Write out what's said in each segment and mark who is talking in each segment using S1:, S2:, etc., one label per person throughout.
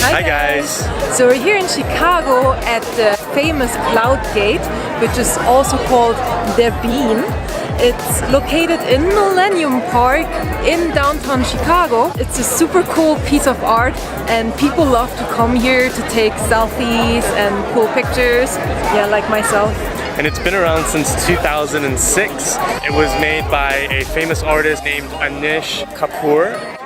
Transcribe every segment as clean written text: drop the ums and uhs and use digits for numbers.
S1: Hi guys!
S2: So we're here in Chicago at the famous Cloud Gate, which is also called the Bean. It's located in Millennium Park in downtown Chicago. It's a super cool piece of art and people love to come here to take selfies and cool pictures, yeah, like myself.
S1: And it's been around since 2006. It was made by a famous artist named Anish Kapoor.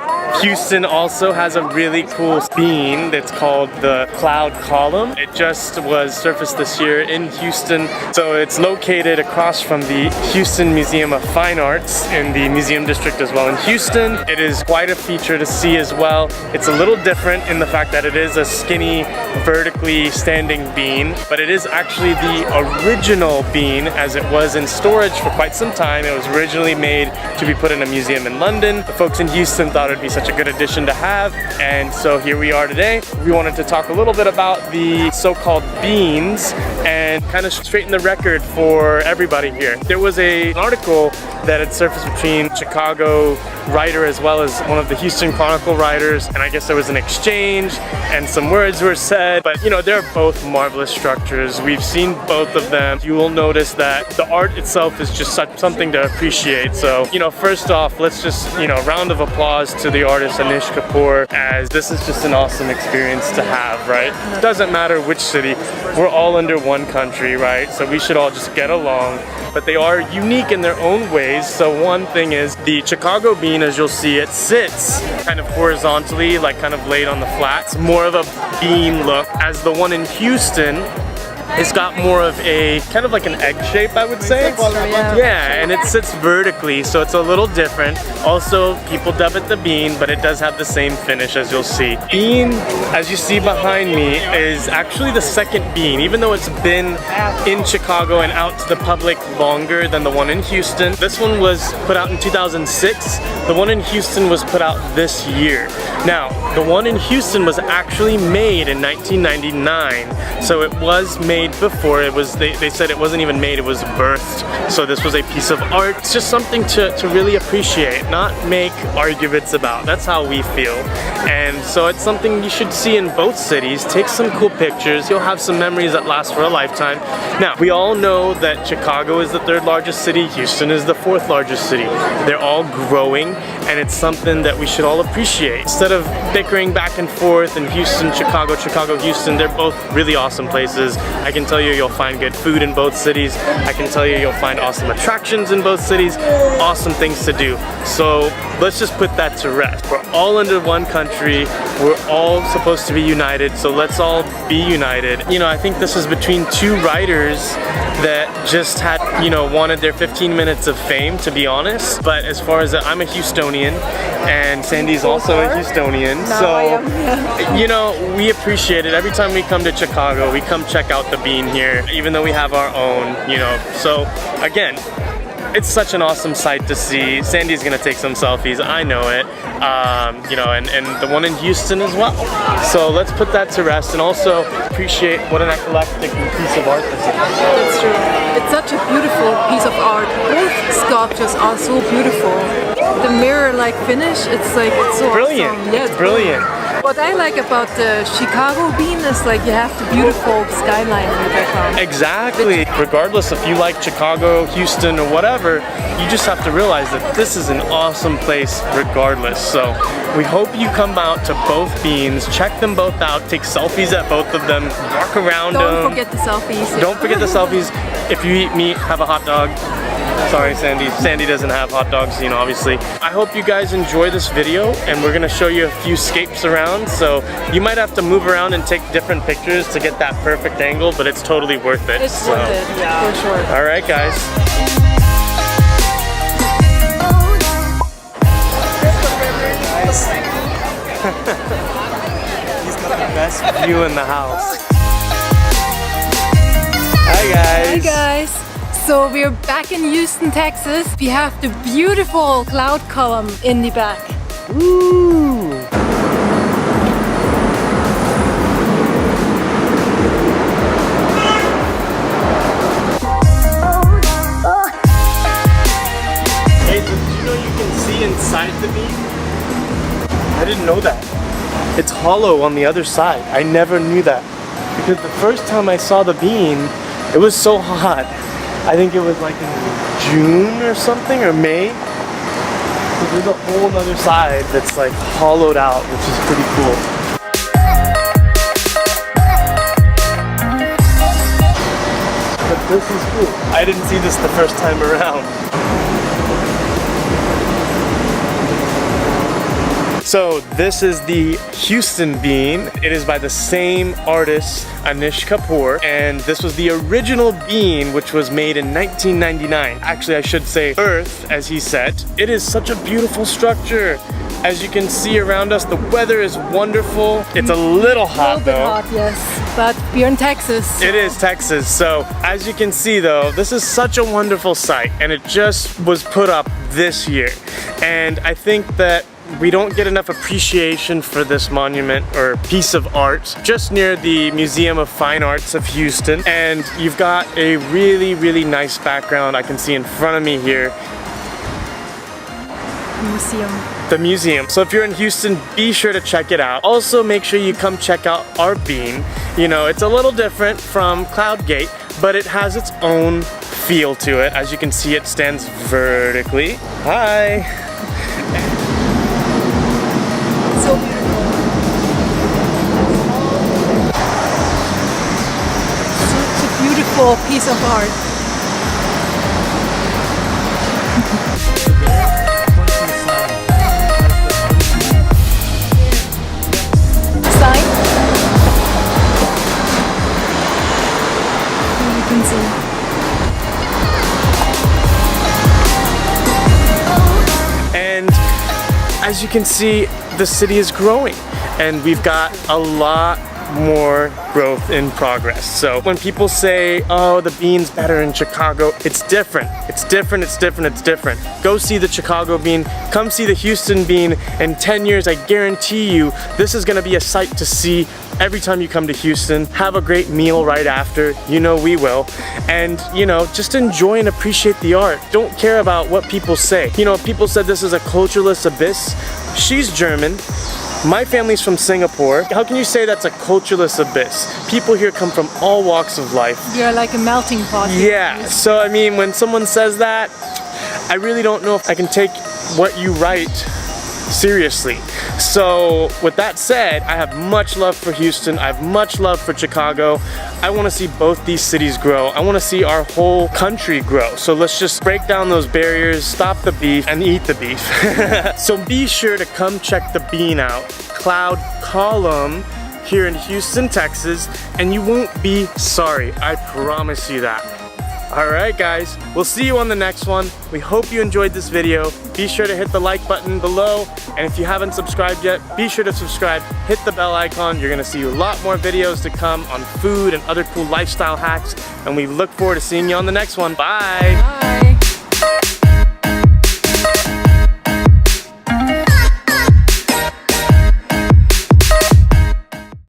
S1: Houston also has a really cool bean that's called the Cloud Column. It just was surfaced this year in Houston. So it's located across from the Houston Museum of Fine Arts in the Museum District as well in Houston. It is quite a feature to see as well. It's a little different in the fact that it is a skinny, vertically standing bean, but it is actually the original bean as it was in storage for quite some time. It was originally made to be put in a museum in London. The folks in Houston thought it'd be such a good addition to have, and so here we are today. We wanted to talk a little bit about the so-called beans and kind of straighten the record for everybody here. There was an article that had surfaced between Chicago writer as well as one of the Houston Chronicle writers, and I guess there was an exchange and some words were said, but you know, they're both marvelous structures. We've seen both of them. You will notice that the art itself is just something to appreciate. So, you know, first off, let's just, you know, round of applause to the artist Anish Kapoor, as this is just an awesome experience to have, right? It doesn't matter which city, we're all under one country, right? So we should all just get along, but they are unique in their own ways. So one thing is the Chicago bean, as you'll see, it sits kind of horizontally, like kind of laid on the flats, more of a bean look, as the one in Houston, it's got more of a kind of like an egg shape, I would say. Yeah, and it sits vertically, so it's a little different. Also, people dub it the bean, but it does have the same finish, as you'll see. Bean, as you see behind me, is actually the second bean, even though it's been in Chicago and out to the public longer than the one in Houston. This one was put out in 2006. The one in Houston was put out this year. Now, the one in Houston was actually made in 1999, so it was made before. It was, they said it wasn't even made, it was birthed. So this was a piece of art. It's just something to really appreciate, not make arguments about. That's how we feel. And so it's something you should see in both cities. Take some cool pictures. You'll have some memories that last for a lifetime. Now, we all know that Chicago is the third largest city. Houston is the fourth largest city. They're all growing, and it's something that we should all appreciate. Instead of bickering back and forth in Houston, Chicago, Chicago, Houston, they're both really awesome places. I can tell you you'll find good food in both cities. I can tell you you'll find awesome attractions in both cities, awesome things to do. So let's just put that to rest. We're all under one country. We're all supposed to be united, so let's all be united. You know, I think this is between two writers that just had, you know, wanted their 15 minutes of fame, to be honest. But as far as I'm a Houstonian, and Sandy's also a Houstonian, so you know, we appreciate it. Every time we come to Chicago, we come check out the bean here, even though we have our own, you know. So again, it's such an awesome sight to see. Sandy's gonna take some selfies, I know it. You know, and the one in Houston as well. So let's put that to rest and also appreciate what an eclectic piece of art this is.
S2: That's true. It's such a beautiful piece of art. Both sculptures are so beautiful. The mirror-like finish, it's so
S1: brilliant.
S2: Awesome. Yeah,
S1: it's brilliant.
S2: What I like about the Chicago bean is like you have the beautiful skyline in the background.
S1: Exactly. Regardless if you like Chicago, Houston, or whatever, you just have to realize that this is an awesome place regardless. So we hope you come out to both beans, check them both out, take selfies at both of them, walk around them.
S2: Don't forget the selfies.
S1: Don't forget the selfies. If you eat meat, have a hot dog. Sorry, Sandy. Sandy doesn't have hot dogs, you know, obviously. I hope you guys enjoy this video, and we're gonna show you a few scapes around. So you might have to move around and take different pictures to get that perfect angle, but it's totally worth it.
S2: It's worth it, yeah, for sure.
S1: All right, guys. He's got the best view in the house. Hi, guys.
S2: Hi, guys. So we're back in Houston, Texas. We have the beautiful cloud column in the back.
S1: Ooh. know that. It's hollow on the other side. I never knew that. Because the first time I saw the bean, it was so hot. I think it was like in June or something, or May. So there's a whole other side that's like hollowed out, which is pretty cool. But this is cool. I didn't see this the first time around. So this is the Houston bean. It is by the same artist, Anish Kapoor, and this was the original bean, which was made in 1999. Actually, I should say Earth, as he said. It is such a beautiful structure. As you can see around us, the weather is wonderful. It's a little hot though.
S2: A little bit hot, yes. But we're in Texas. So.
S1: It is Texas. So as you can see though, this is such a wonderful site, and it just was put up this year. And I think that we don't get enough appreciation for this monument or piece of art just near the Museum of Fine Arts of Houston. And you've got a really, really nice background I can see in front of me here.
S2: Museum.
S1: The museum. So if you're in Houston, be sure to check it out. Also, make sure you come check out our bean. You know, it's a little different from Cloud Gate, but it has its own feel to it. As you can see, it stands vertically. Hi.
S2: So beautiful. Such a beautiful piece of art. Sign. You can see.
S1: And as you can see, the city is growing, and we've got a lot more growth in progress. So when people say, oh, the bean's better in Chicago, it's different. It's different, it's different, it's different. Go see the Chicago bean, come see the Houston bean. In 10 years, I guarantee you, this is gonna be a sight to see every time you come to Houston. Have a great meal right after, you know we will. And, you know, just enjoy and appreciate the art. Don't care about what people say. You know, people said this is a cultureless abyss. She's German. My family's from Singapore. How can you say that's a cultureless abyss? People here come from all walks of life.
S2: You're like a melting pot.
S1: Yeah, so I mean, when someone says that, I really don't know if I can take what you write seriously. So with that said, I have much love for Houston. I have much love for Chicago. I want to see both these cities grow. I want to see our whole country grow. So let's just break down those barriers, stop the beef, and eat the beef. So be sure to come check the bean out. Cloud Column here in Houston, Texas, and you won't be sorry. I promise you that. Alright guys, we'll see you on the next one. We hope you enjoyed this video. Be sure to hit the like button below, and if you haven't subscribed yet, be sure to subscribe, hit the bell icon. You're gonna see a lot more videos to come on food and other cool lifestyle hacks, and we look forward to seeing you on the next one. Bye!
S2: Bye.